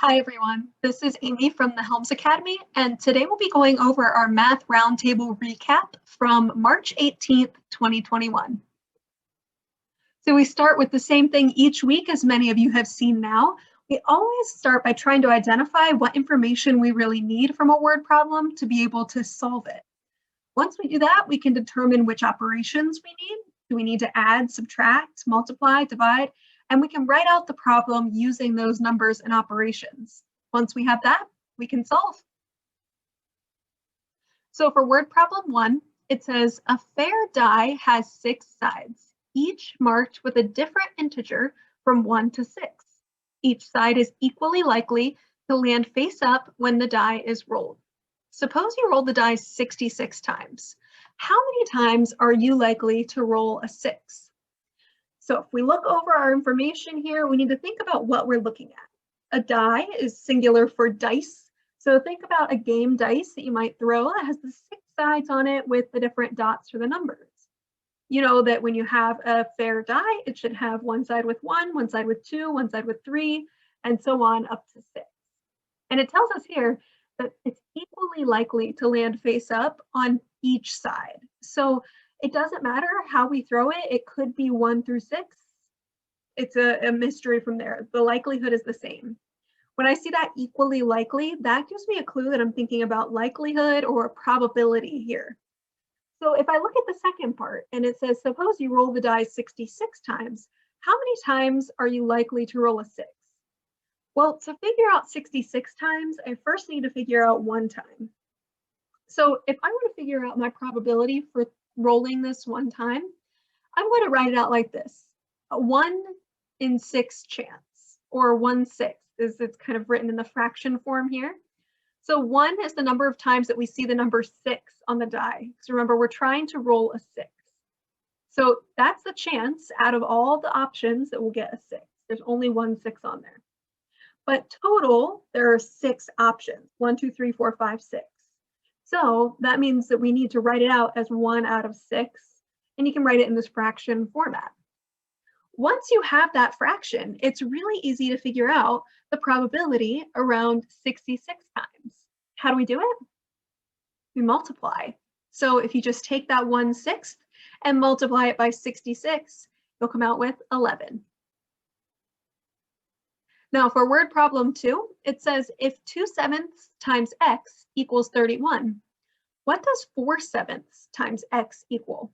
Hi everyone, this is Amy from the Helms Academy, and today we'll be going over our Math Roundtable recap from March 18th, 2021. So we start with the same thing each week, as many of you have seen now. We always start by trying to identify what information we really need from a word problem to be able to solve it. Once we do that, we can determine which operations we need. Do we need to add, subtract, multiply, divide? And we can write out the problem using those numbers and operations. Once we have that, we can solve. So for word problem 1, it says a fair die has 6 sides, each marked with a different integer from 1 to 6. Each side is equally likely to land face up when the die is rolled. Suppose you roll the die 66 times. How many times are you likely to roll a 6? So if we look over our information here, we need to think about what we're looking at. A die is singular for dice. So think about a game dice that you might throw that has the 6 sides on it with the different dots for the numbers. You know that when you have a fair die, it should have one side with 1, one side with 2, one side with 3, and so on up to 6. And it tells us here that it's equally likely to land face up on each side. So it doesn't matter how we throw it. It could be 1 through 6. It's a mystery from there. The likelihood is the same. When I see that equally likely, that gives me a clue that I'm thinking about likelihood or probability here. So if I look at the second part and it says, suppose you roll the die 66 times, how many times are you likely to roll a 6? Well, to figure out 66 times, I first need to figure out 1 time. So if I were to figure out my probability for rolling this 1 time, I'm going to write it out like this: a 1 in 6 chance, or 1/6, as it's kind of written in the fraction form here. So 1 is the number of times that we see the number 6 on the die. So remember, we're trying to roll a 6. So that's the chance out of all the options that we'll get a 6. There's only 1 6 on there. But total, there are 6 options: 1, 2, 3, 4, 5, 6. So that means that we need to write it out as 1 out of 6, and you can write it in this fraction format. Once you have that fraction, it's really easy to figure out the probability around 66 times. How do we do it? We multiply. So if you just take that 1/6 and multiply it by 66, you'll come out with 11. Now for word problem 2, it says if 2/7 times x equals 31, what does 4/7 times x equal?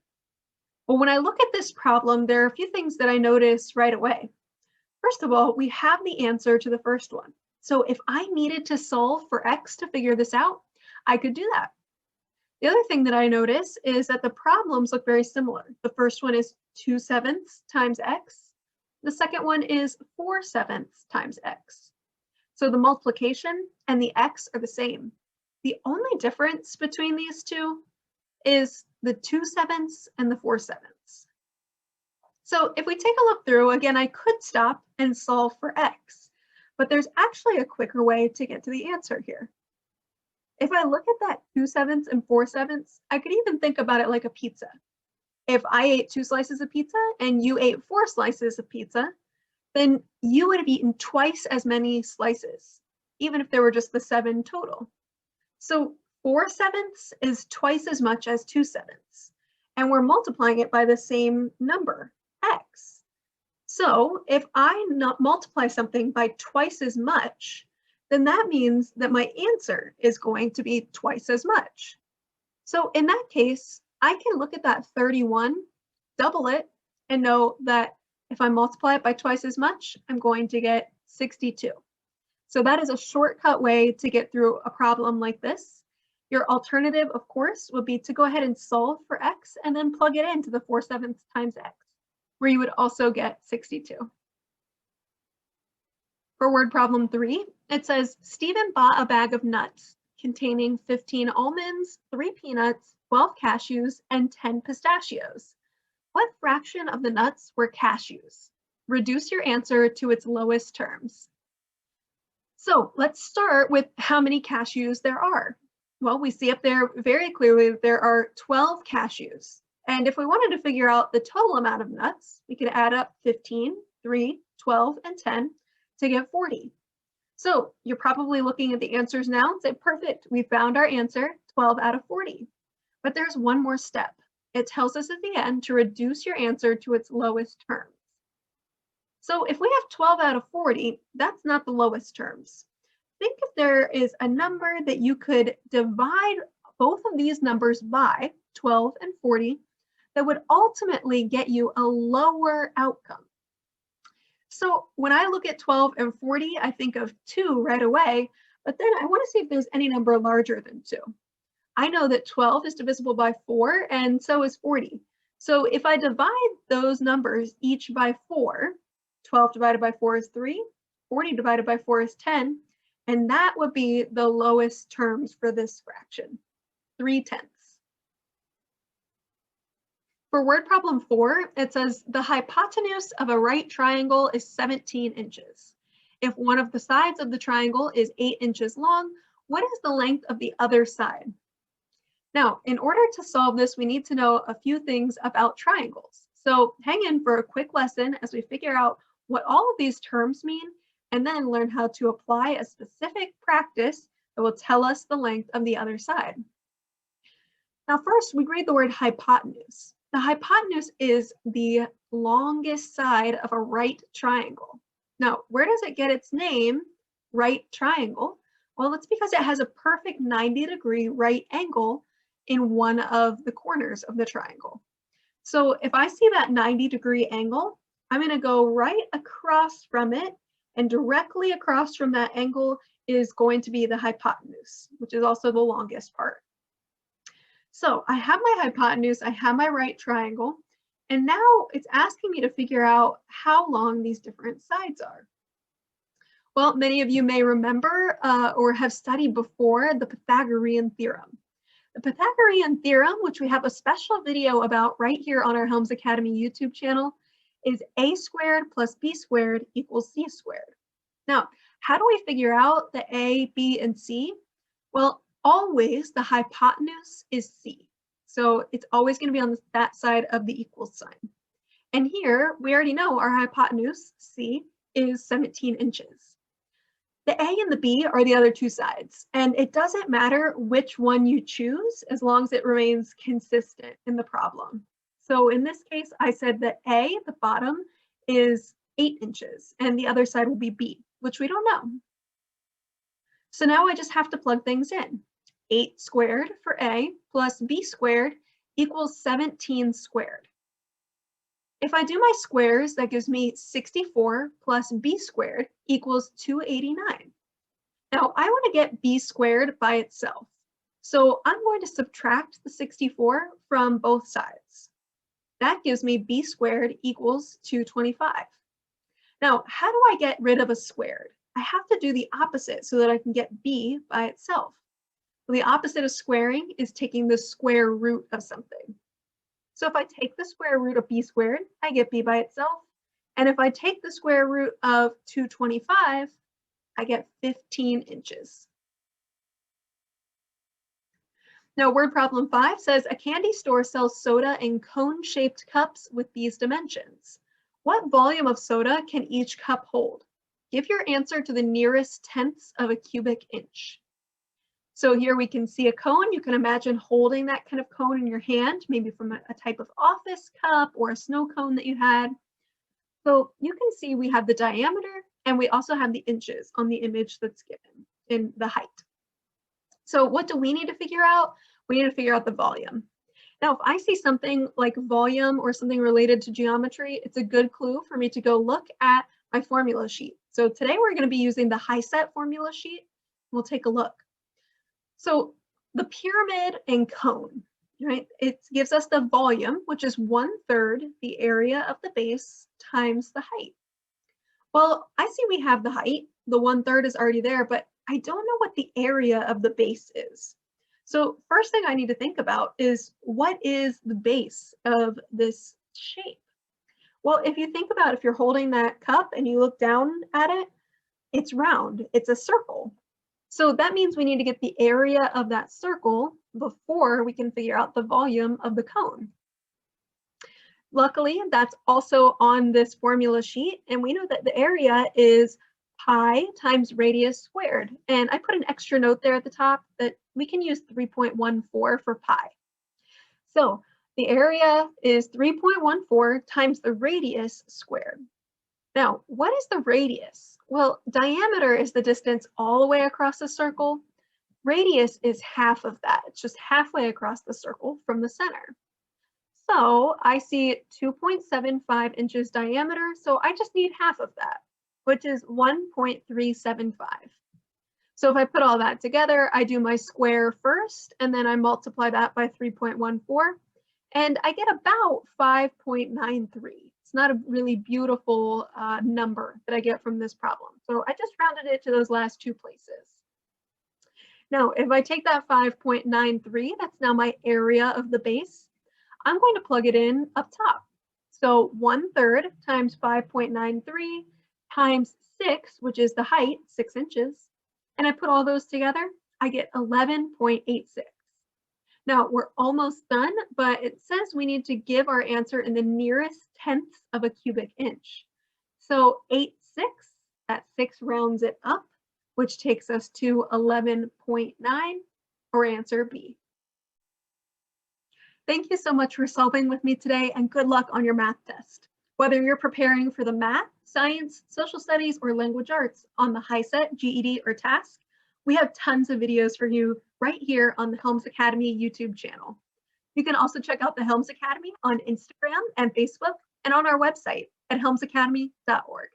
Well, when I look at this problem, there are a few things that I notice right away. First of all, we have the answer to the first one. So if I needed to solve for x to figure this out, I could do that. The other thing that I notice is that the problems look very similar. The first one is 2/7 times x. The second one is 4/7 times x. So the multiplication and the x are the same. The only difference between these two is the 2/7 and the 4/7. So if we take a look through, again, I could stop and solve for x, but there's actually a quicker way to get to the answer here. If I look at that 2/7 and 4/7, I could even think about it like a pizza. If I ate 2 slices of pizza and you ate 4 slices of pizza, then you would have eaten twice as many slices, even if there were just the 7 total. So 4/7 is twice as much as 2/7, and we're multiplying it by the same number, x. So if I multiply something by twice as much, then that means that my answer is going to be twice as much. So in that case, I can look at that 31, double it, and know that if I multiply it by twice as much, I'm going to get 62. So that is a shortcut way to get through a problem like this. Your alternative, of course, would be to go ahead and solve for x and then plug it into the 4/7 times x, where you would also get 62. For word problem 3, it says Stephen bought a bag of nuts containing 15 almonds, 3 peanuts, 12 cashews, and 10 pistachios. What fraction of the nuts were cashews? Reduce your answer to its lowest terms. So let's start with how many cashews there are. Well, we see up there very clearly that there are 12 cashews. And if we wanted to figure out the total amount of nuts, we could add up 15, 3, 12, and 10 to get 40. So you're probably looking at the answers now and say, perfect, we found our answer, 12 out of 40. But there's one more step. It tells us at the end to reduce your answer to its lowest terms. So if we have 12 out of 40, that's not the lowest terms. Think if there is a number that you could divide both of these numbers by, 12 and 40, that would ultimately get you a lower outcome. So when I look at 12 and 40, I think of 2 right away, but then I want to see if there's any number larger than 2. I know that 12 is divisible by 4, and so is 40. So if I divide those numbers each by 4, 12 divided by 4 is 3, 40 divided by 4 is 10, and that would be the lowest terms for this fraction, 3/10. For word problem 4, it says the hypotenuse of a right triangle is 17 inches. If one of the sides of the triangle is 8 inches long, what is the length of the other side? Now, in order to solve this, we need to know a few things about triangles. So hang in for a quick lesson as we figure out what all of these terms mean, and then learn how to apply a specific practice that will tell us the length of the other side. Now, first, we read the word hypotenuse. The hypotenuse is the longest side of a right triangle. Now, where does it get its name, right triangle? Well, it's because it has a perfect 90-degree right angle in one of the corners of the triangle. So if I see that 90-degree angle, I'm going to go right across from it, and directly across from that angle is going to be the hypotenuse, which is also the longest part. So I have my hypotenuse, I have my right triangle, and now it's asking me to figure out how long these different sides are. Well, many of you may remember or have studied before the Pythagorean Theorem. The Pythagorean Theorem, which we have a special video about right here on our Helms Academy YouTube channel, is a squared plus b squared equals c squared. Now, how do we figure out the a, b, and c? Well, always the hypotenuse is c. So it's always going to be on that side of the equal sign. And here, we already know our hypotenuse, c, is 17 inches. The a and the b are the other two sides, and it doesn't matter which one you choose as long as it remains consistent in the problem. So in this case, I said that a, the bottom, is 8 inches, and the other side will be b, which we don't know. So now I just have to plug things in. 8 squared for a plus b squared equals 17 squared. If I do my squares, that gives me 64 plus b squared equals 289. Now I want to get b squared by itself. So I'm going to subtract the 64 from both sides. That gives me b squared equals 225. Now, how do I get rid of a squared? I have to do the opposite so that I can get b by itself. Well, the opposite of squaring is taking the square root of something. So if I take the square root of b squared, I get b by itself. And if I take the square root of 225, I get 15 inches. Now, word problem 5 says a candy store sells soda in cone-shaped cups with these dimensions. What volume of soda can each cup hold? Give your answer to the nearest tenths of a cubic inch. So here we can see a cone. You can imagine holding that kind of cone in your hand, maybe from a type of office cup or a snow cone that you had. So you can see we have the diameter and we also have the inches on the image that's given in the height. So what do we need to figure out? We need to figure out the volume. Now, if I see something like volume or something related to geometry, it's a good clue for me to go look at my formula sheet. So today we're going to be using the HiSET formula sheet. We'll take a look. So the pyramid and cone, right? It gives us the volume, which is 1/3 the area of the base times the height. Well, I see we have the height. The 1/3 is already there, but I don't know what the area of the base is. So first thing I need to think about is what is the base of this shape? Well, if you think about if you're holding that cup and you look down at it, it's round, it's a circle. So that means we need to get the area of that circle before we can figure out the volume of the cone. Luckily, that's also on this formula sheet, and we know that the area is pi times radius squared. And I put an extra note there at the top that we can use 3.14 for pi. So the area is 3.14 times the radius squared. Now, what is the radius? Well, diameter is the distance all the way across the circle. Radius is half of that. It's just halfway across the circle from the center. So I see 2.75 inches diameter, so I just need half of that, which is 1.375. So if I put all that together, I do my square first, and then I multiply that by 3.14, and I get about 5.93. It's not a really beautiful number that I get from this problem. So I just rounded it to those last two places. Now, if I take that 5.93, that's now my area of the base. I'm going to plug it in up top. So 1/3 times 5.93 times 6, which is the height, 6 inches. And I put all those together, I get 11.86. Now we're almost done, but it says we need to give our answer in the nearest tenths of a cubic inch. So 8/6, that 6 rounds it up, which takes us to 11.9, or answer B. Thank you so much for solving with me today, and good luck on your math test. Whether you're preparing for the math, science, social studies, or language arts on the HiSET, GED, or TASC, we have tons of videos for you right here on the Helms Academy YouTube channel. You can also check out the Helms Academy on Instagram and Facebook, and on our website at helmsacademy.org.